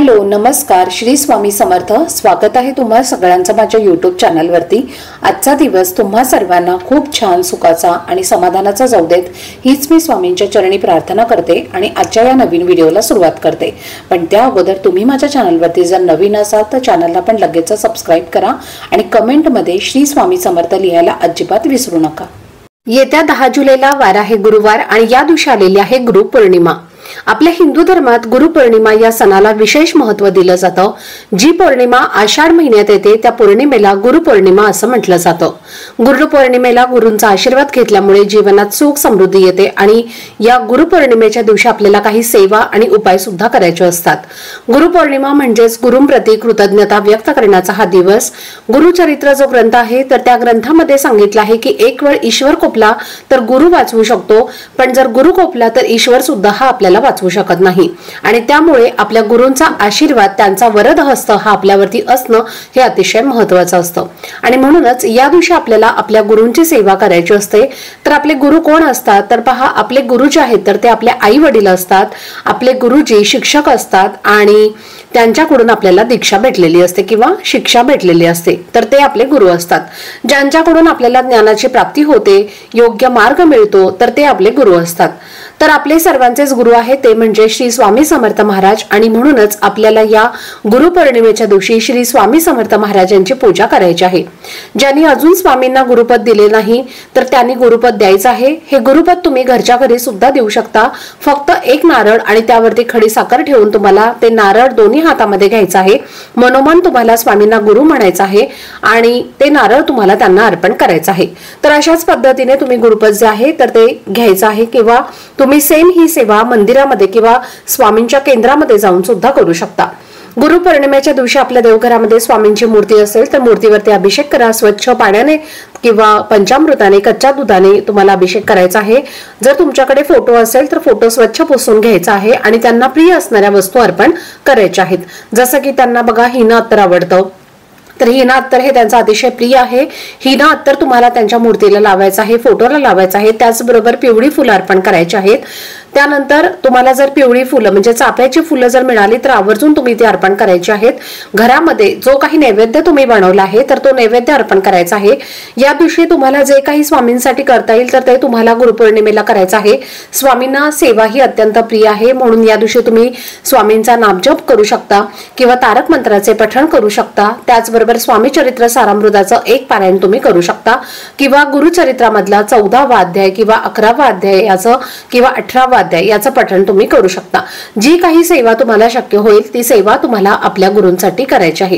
Hello नमस्कार श्री स्वामी समर्थ। स्वागत आहे तुम्हा सगळ्यांचं माझ्या YouTube चॅनलवरती। आजचा दिवस तुम्हा सर्वांना खूप छान सुखाचा आणि समाधानाचा जाऊ देत हीच मी स्वामींच्या चरणी प्रार्थना करते आणि आजच्या या नवीन व्हिडिओला सुरुवात करते। पण त्या अगोदर तुम्ही माझ्या चॅनलवरती जर नवीन असाल तर चॅनलला पण लगेच सबस्क्राइब करा आणि कमेंटमध्ये श्री स्वामी समर्थ लिहायला अजिबात विसरू नका। येत्या 10 जुलैला वार आहे गुरुवार आणि या दिवशी आलेली आहे गुरुपौर्णिमा। आपल्या हिंदू धर्मात गुरुपौर्णिमा या सणाला विशेष महत्त्व दिलं जातं। जी पौर्णिमा आषाढ महिन्यात येते त्या पौर्णिमेला गुरुपौर्णिमा असं म्हटलं जातं। गुरुपौर्णिमेला गुरूंचा आशीर्वाद घेतल्यामुळे जीवनात सुख समृद्धी येते आणि या गुरुपौर्णिमेच्या दिवशी आपल्याला काही सेवा आणि उपाय सुद्धा करायचे असतात। गुरुपौर्णिमा म्हणजेच गुरूंप्रती कृतज्ञता व्यक्त करण्याचा हा दिवस। गुरुचरित्र जो ग्रंथ आहे तर त्या ग्रंथामध्ये सांगितलं आहे की एक वेळ ईश्वर कोपला तर गुरु वाचवू शकतो, पण जर गुरु कोपला तर ईश्वर सुद्धा हा आपल्याला वाचवू शकत नाही आणि त्यामुळे आपल्या गुरूंचा आशीर्वाद त्यांचा वरद हस्त हा आपल्यावरती असणं हे अतिशय महत्त्वाचं असतं। आणि म्हणूनच या दिवशी आपल्याला आपल्या गुरूंची सेवा करायची असते। तर आपले गुरु कोण असतात तर पहा, आपले गुरु जे आहेत तर ते आपले आई वडील असतात। आपले गुरुजी शिक्षक असतात आणि त्यांच्याकडून आपल्याला दीक्षा भेटलेली असते किंवा शिक्षा भेटलेली असते, तर ते आपले गुरु असतात। ज्यांच्याकडून आपल्याला ज्ञानाची प्राप्ती होते, योग्य मार्ग मिळतो, तर ते आपले गुरु असतात। तर आपले सर्वांचेच गुरु आहेत ते म्हणजे श्री स्वामी समर्थ महाराज आणि म्हणूनच आपल्याला या गुरुपौर्णिमेच्या दिवशी श्री स्वामी समर्थ महाराजांची पूजा करायची आहे। ज्यांनी अजून स्वामींना गुरुपद दिले नाही तर त्यांनी गुरुपद द्यायचं आहे। हे गुरुपद तुम्ही घरच्या घरी सुद्धा देऊ शकता। फक्त एक नारळ आणि त्यावरती खडी साखर ठेवून तुम्हाला ते नारळ दोन्ही हातामध्ये घ्यायचं आहे। मनोमन तुम्हाला स्वामींना गुरु म्हणायचं आहे आणि ते नारळ तुम्हाला त्यांना अर्पण करायचं आहे। तर अशाच पद्धतीने तुम्ही गुरुपद जे आहे तर ते घ्यायचं आहे किंवा तुम्ही सेम ही सेवा मंदिरामध्ये किंवा स्वामींच्या केंद्रामध्ये जाऊन सुद्धा करू शकता। गुरुपौर्णिमेच्या दिवशी आपल्या देवघरामध्ये स्वामींची मूर्ती असेल तर मूर्तीवरती अभिषेक करा। स्वच्छ पाण्याने किंवा पंचामृताने, कच्च्या दुधाने तुम्हाला अभिषेक करायचा आहे। जर तुमच्याकडे फोटो असेल तर फोटो स्वच्छ पुसून घ्यायचा आहे आणि त्यांना प्रिय असणाऱ्या वस्तू अर्पण करायच्या आहेत। जसं की त्यांना बघा हिना अत्तर आवडतं तर हिना अत्तर हे त्यांचा अतिशय प्रिय आहे। हिना अत्तर तुम्हाला त्यांच्या मूर्तीला लावायचं आहे, फोटोला लावायचं आहे। त्याचबरोबर पिवळी फुलं अर्पण करायची आहेत। त्यानंतर तुम्हाला जर पिवळी फुलं म्हणजे चाफ्याची फुलं जर मिळाली तर आवर्जून तुम्ही ती अर्पण करायची आहेत। घरामध्ये जो काही नैवेद्य तुम्ही बनवला आहे तर तो नैवेद्य अर्पण करायचा आहे। या दिवशी तुम्हाला जे काही स्वामींसाठी करता येईल तर ते तुम्हाला गुरुपौर्णिमेला करायचं आहे। स्वामींना सेवा ही अत्यंत प्रिय आहे, म्हणून या दिवशी तुम्ही स्वामींचा नामजप करू शकता किंवा तारक मंत्राचे पठण करू शकता। त्याचबरोबर स्वामी चरित्र सारामृताचं एक पारायण तुम्ही करू शकता किंवा गुरुचरित्रामधला 14वा अध्याय किंवा 11वा अध्याय याचं किंवा 18वा याचं पठण तुम्ही करू शकता। जी काही सेवा तुम्हाला शक्य होईल ती सेवा तुम्हाला आपल्या गुरूंसाठी करायची आहे।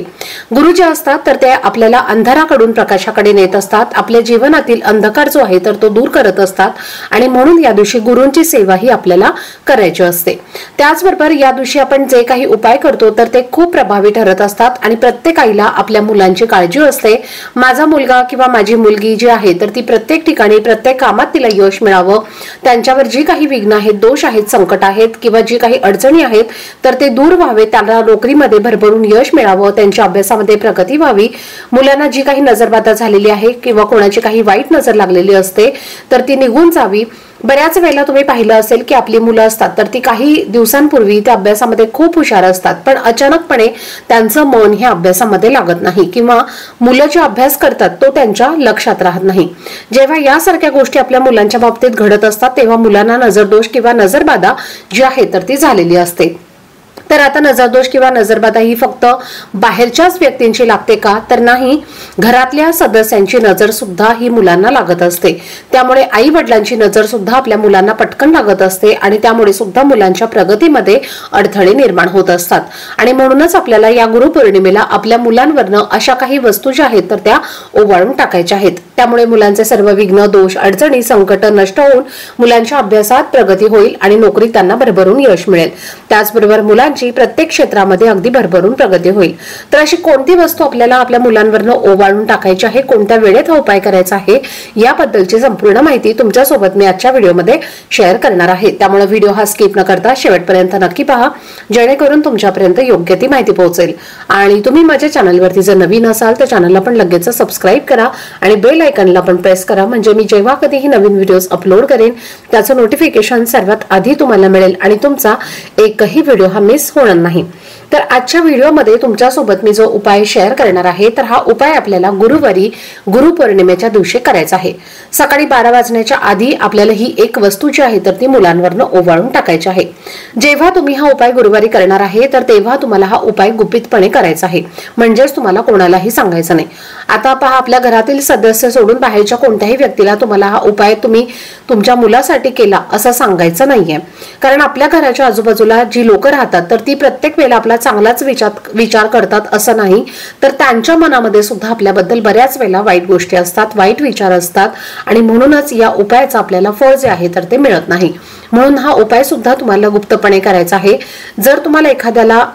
गुरु जे असतात तर ते आपल्याला अंधाराकडून प्रकाशाकडे नेत असतात। आपल्या जीवनातील अंधकार जो आहे तर तो दूर करत असतात आणि म्हणून या दिवशी गुरूंची सेवा ही आपल्याला करायची असते। त्याचबरोबर या दिवशी आपण जे काही उपाय करतो तर ते खूप प्रभावी ठरत असतात आणि प्रत्येक आईला आपल्या मुलांची काळजी असते। माझा मुलगा किंवा माझी मुलगी जी आहे तर ती प्रत्येक ठिकाणी प्रत्येक कामात तिला यश मिळावं, त्यांच्यावर जी काही विघ्न आहेत, दोष आहेत, संकट आहेत किंवा जी काही अडचणी आहेत तर ते दूर व्हावे, त्यांना नोकरीमध्ये भरभरून यश मिळावं, त्यांच्या अभ्यासामध्ये प्रगती व्हावी, मुलांना जी काही नजरबाधा झालेली आहे किंवा कोणाची काही वाईट नजर लागलेली असते तर ती निघून जावी। बऱ्याच वेळेला तुम्ही पाहिलं असेल की आपली मुलं असतात तर ती काही दिवसांपूर्वी त्या अभ्यासामध्ये खूप हुशार असतात, पण अचानकपणे त्यांचं मन हे अभ्यासामध्ये लागत नाही किंवा मुलं जे अभ्यास करतात तो त्यांच्या लक्षात राहत नाही। जेव्हा यासारख्या गोष्टी आपल्या मुलांच्या बाबतीत घडत असतात तेव्हा मुलांना नजरदोष किंवा नजरबाधा जी आहे तर ती झालेली असते। तर आता नजरदोष किंवा नजरबाधा ही फक्त बाहेरच्याच व्यक्तींची लागते का तर नाही, घरातल्या सदस्यांची नजर सुद्धा ही मुलांना लागत असते। त्यामुळे आई वडिलांची नजर सुद्धा आपल्या मुलांना पटकन लागत असते आणि त्यामुळे सुद्धा मुलांच्या प्रगतीमध्ये अडथळे निर्माण होत असतात। आणि म्हणूनच आपल्याला या गुरुपौर्णिमेला आपल्या मुलांवरनं अशा काही वस्तू ज्या आहेत तर त्या ओवाळून टाकायच्या आहेत। त्यामुळे मुलांचे सर्व विघ्न, दोष, अडचणी, संकट नष्ट होऊन मुलांच्या अभ्यासात प्रगती होईल आणि नोकरीत त्यांना भरभरून यश मिळेल। त्याचबरोबर मुलांची प्रत्येक क्षेत्रामध्ये अगदी भरभरून प्रगती होईल। तर अशी कोणती वस्तू आपल्याला आपल्या मुलांवरनं ओवाळून टाकायची आहे, कोणत्या वेळेत हा उपाय करायचा आहे याबद्दलची संपूर्ण माहिती तुमच्यासोबत मी आजच्या व्हिडिओमध्ये शेअर करणार आहे। त्यामुळे व्हिडिओ हा स्किप न करता शेवटपर्यंत नक्की पहा, जेणेकरून तुमच्यापर्यंत योग्य ती माहिती पोहोचेल। आणि तुम्ही माझ्या चॅनलवरती जर नवीन असाल तर चॅनलला पण लगेच सबस्क्राइब करा आणि बेल आयकॉनला पण प्रेस करा, म्हणजे मी जेव्हा कधीही नवीन व्हिडिओज अपलोड करेन त्याचं नोटिफिकेशन सर्वात आधी तुम्हाला मिळेल आणि तुमचा एकही व्हिडिओ हा मिस होणार नाही। तर आजच्या व्हिडिओमध्ये तुमच्यासोबत मी जो उपाय शेअर करणार आहे तर हा उपाय आपल्याला गुरुवारी गुरुपौर्णिमेच्या दिवशी करायचा आहे। सकाळी 12 वाजण्याच्या आधी आपल्याला ही एक वस्तू जी आहे तर ती मुलांवरनं ओवाळून टाकायची आहे। जेव्हा तुम्ही हा उपाय गुरुवारी करणार आहे तर तेव्हा तुम्हाला हा उपाय गुपितपणे करायचा आहे, म्हणजेच तुम्हाला कोणालाही सांगायचं नाही। आता पहा, आपल्या घरातील सदस्य सोडून बाहेरच्या कोणत्याही व्यक्तीला तुम्हाला हा उपाय तुम्ही तुमच्या मुलासाठी केला असं सांगायचं नाहीये, कारण आपल्या घराच्या आजूबाजूला जी लोक राहतात तर ती प्रत्येक वेळेला आपला चांगलाच विचार करतात असं नाही, तर त्यांच्या मनामध्ये सुद्धा आपल्याबद्दल बऱ्याच वेळेला वाईट गोष्टी असतात, वाईट विचार असतात आणि म्हणूनच या उपायाचं आपल्याला फळ जे आहे तर ते मिळत नाही। म्हणून हा उपाय सुद्धा तुम्हाला गुप्तपणे करायचा आहे। जर तुम्हाला एखाद्याला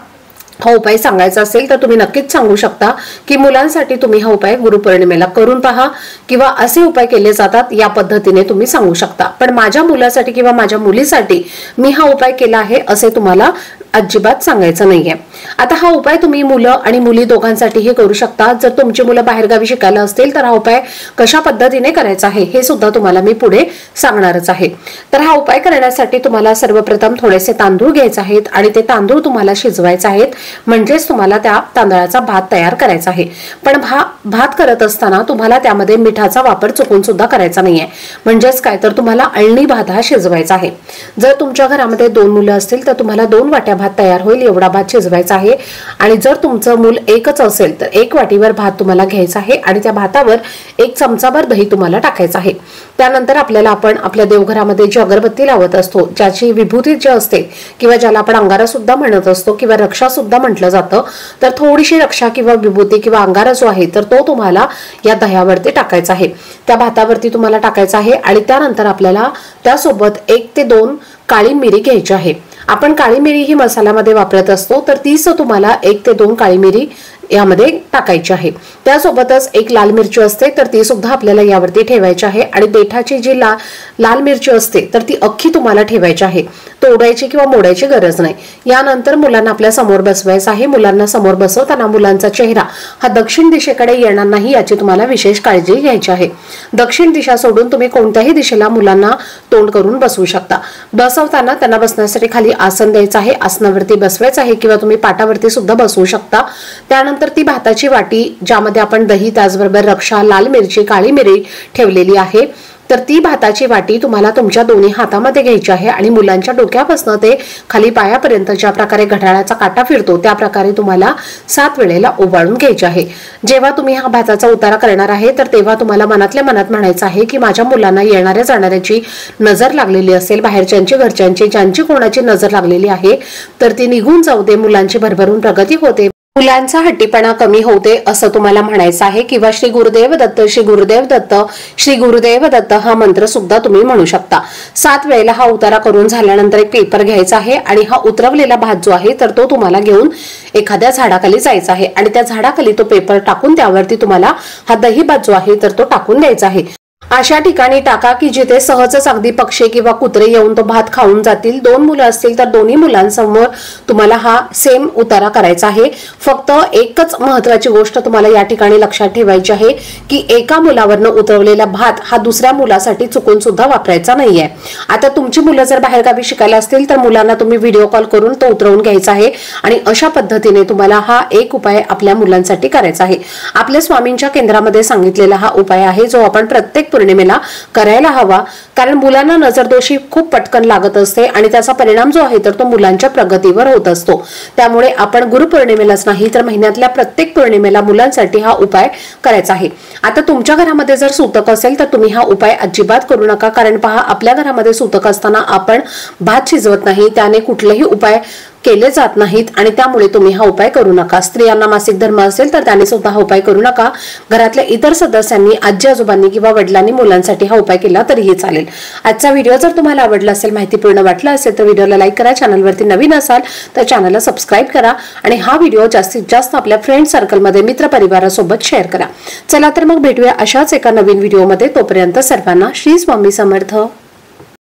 हा उपाय सांगायचा असेल तर तुम्ही नक्कीच सांगू शकता की मुलांसाठी तुम्ही हा उपाय गुरुपौर्णिमेला करून पहा किंवा असे उपाय केले जातात या पद्धतीने तुम्ही सांगू शकता। पण माझ्या मुलासाठी किंवा माझ्या मुलीसाठी मी हा उपाय केला आहे असे तुम्हाला अजिबात सांगायचं नाहीये। आता हा उपाय तुम्ही मुलं आणि मुली दोघांसाठीही करू शकता। जर तुमची मुलं बाहेरगावी शिकायला असतील तर हा उपाय कशा पद्धतीने करायचा आहे हे सुद्धा तुम्हाला मी पुढे सांगणारच आहे। तर हा उपाय करण्यासाठी तुम्हाला सर्वप्रथम थोडेसे तांदूळ घ्यायचे आहेत आणि ते तांदूळ तुम्हाला शिजवायचे आहेत, म्हणजेच तुम्हाला त्या तांदळाचा भात तयार करायचा आहे। पण भात करत असताना तुम्हाला त्यामध्ये मिठाचा वापर चुकून सुद्धा करायचा नाहीये, म्हणजेच काय तर तुम्हाला अळणी भात हा शिजवायचा आहे। जर तुमच्या घरामध्ये 2 मुलं असतील तर तुम्हाला 2 वाट्या भात तयार होईल एवढा भात शिजवायचा आहे। आणि जर तुमचं मूल एकच असेल तर 1 वाटीवर भात तुम्हाला घ्यायचा आहे आणि त्या भातावर 1 चमचाभर दही तुम्हाला टाकायचं आहे। त्यानंतर आपल्याला आपण आपल्या देवघरामध्ये जी अगरबत्ती लावत असतो, ज्याची विभूती जी असते किंवा ज्याला आपण अंगारा सुद्धा म्हणत असतो किंवा रक्षा सुद्धा म्हटलं जातं, तर थोडीशी रक्षा किंवा विभूती किंवा अंगारा जो आहे तर तो तुम्हाला या दह्यावरती टाकायचा आहे, त्या भातावरती तुम्हाला टाकायचा आहे। आणि त्यानंतर आपल्याला त्यासोबत 1 ते 2 काळी मिरी घ्यायची आहे। आपण काळी मिरी ही मसाल्यामध्ये वापरत असतो, तर तीच तुम्हाला 1 ते 2 काळी मिरी यामध्ये टाकायची आहे। त्यासोबतच 1 लाल मिरची असते तर ती सुद्धा आपल्याला यावरती ठेवायची आहे। आणि देठाची जी लाल मिरची असते तर ती अख्खी तुम्हाला ठेवायची आहे, तोडायची किंवा मोडायची गरज नाही। यानंतर मुलांना आपल्या समोर बसवायचं आहे। मुलांना समोर बसवताना मुलांचा चेहरा हा दक्षिण दिशेकडे येणार नाही याची तुम्हाला विशेष काळजी घ्यायची आहे। दक्षिण दिशा सोडून तुम्ही कोणत्याही दिशेला मुलांना तोंड करून बसवू शकता। बसवताना त्यांना बसण्यासाठी खाली आसन द्यायचं आहे, आसनावरती बसवायचं आहे किंवा तुम्ही पाटावरती सुद्धा बसवू शकता। त्यानंतर ती भाताची वाटी ज्यामध्ये आपण दही, त्याचबरोबर रक्षा, लाल मिरची, काळी मिरी ठेवलेली आहे, तर ती भाताची वाटी तुम्हाला तुमच्या दोन्ही हातामध्ये घ्यायची आहे आणि मुलांच्या डोक्यापासून ते खाली पायापर्यंत ज्या प्रकारे घड्याळाचा काटा फिरतो त्या प्रकारे तुम्हाला 7 वेळेला ओवाळून घ्यायचे आहे। जेव्हा तुम्ही हा भाताचा उतारा करणार आहे तर तेव्हा तुम्हाला मनातल्या मनात म्हणायचं आहे की माझ्या मुलांना येणाऱ्या जाणाऱ्याची नजर लागलेली असेल, बाहेरच्यांची, घरच्यांची, ज्यांची कोणाची नजर लागलेली आहे तर ती निघून जाऊ दे, मुलांची भरभरून प्रगती होते, मुलांचा हट्टीपणा कमी होते असं तुम्हाला म्हणायचं आहे। किंवा श्री गुरुदेव दत्त, श्री गुरुदेव दत्त, श्री गुरुदेव दत्त हा मंत्र सुद्धा तुम्ही म्हणू शकता। 7 वेळेला हा उतारा करून झाल्यानंतर एक पेपर घ्यायचा आहे आणि हा उतरवलेला भात जो आहे तर तो तुम्हाला घेऊन एखाद्या झाडाखाली जायचा आहे आणि त्या झाडाखाली तो पेपर टाकून त्यावरती तुम्हाला हा दही भात जो आहे तर तो टाकून द्यायचा आहे। अशा ठिकाणी टाका की जिथे सहजच अगदी पक्षी किंवा कुत्रे येऊन तो भात खाऊन जातील। 2 मुलं असतील तर दोन्ही मुलांसमोर तुम्हाला हा सेम उतारा करायचा आहे। फक्त एकच महत्त्वाची गोष्ट तुम्हाला या ठिकाणी लक्षात ठेवायची आहे की एका मुलावरनं उतरवलेला भात हा दुसऱ्या मुलासाठी चुकून सुद्धा वापरायचा नाहीये। आता तुमची मुलं जर बाहेरगावी शिकायला असतील तर मुलांना तुम्ही व्हिडिओ कॉल करून तो उतरवून घ्यायचा आहे आणि अशा पद्धतीने तुम्हाला हा एक उपाय आपल्या मुलांसाठी करायचा आहे। आपल्या स्वामींच्या केंद्रामध्ये सांगितलेला हा उपाय आहे जो आपण प्रत्येक पौर्णिमेला करायला हवा, कारण मुलांना नजरदोषी खूप पटकन लागत असते आणि त्याचा परिणाम जो आहे तर तो मुलांच्या प्रगतीवर होत असतो। त्यामुळे आपण गुरुपौर्णिमेलाच नाही तर महिन्यातल्या प्रत्येक पौर्णिमेला मुलांसाठी हा उपाय करायचा आहे। आता तुमच्या घरामध्ये जर सूतक असेल तर तुम्ही हा उपाय अजिबात करू नका, कारण पहा, आपल्या घरामध्ये सूतक असताना आपण भात शिजवत नाही, त्याने कुठलेही उपाय केले जात नाहीत आणि त्यामुळे तुम्ही हा उपाय करू नका। स्त्रियांना मासिक धर्म असेल तर त्याने सुद्धा हा उपाय करू नका। घरातल्या इतर सदस्यांनी, आजी आजोबांनी किंवा वडिलांनी मुलांसाठी हा उपाय केला तरीही चालेल। आजचा व्हिडिओ जर तुम्हाला आवडला असेल, माहितीपूर्ण वाटला असेल तर व्हिडिओला लाईक करा, चॅनलवरती नवीन असाल तर चॅनलला सबस्क्राईब करा आणि हा व्हिडिओ जास्तीत जास्त आपल्या फ्रेंड सर्कलमध्ये, मित्र परिवारासोबत शेअर करा। चला तर मग भेटूया अशाच एका नवीन व्हिडिओमध्ये। तोपर्यंत सर्वांना श्री स्वामी समर्थ।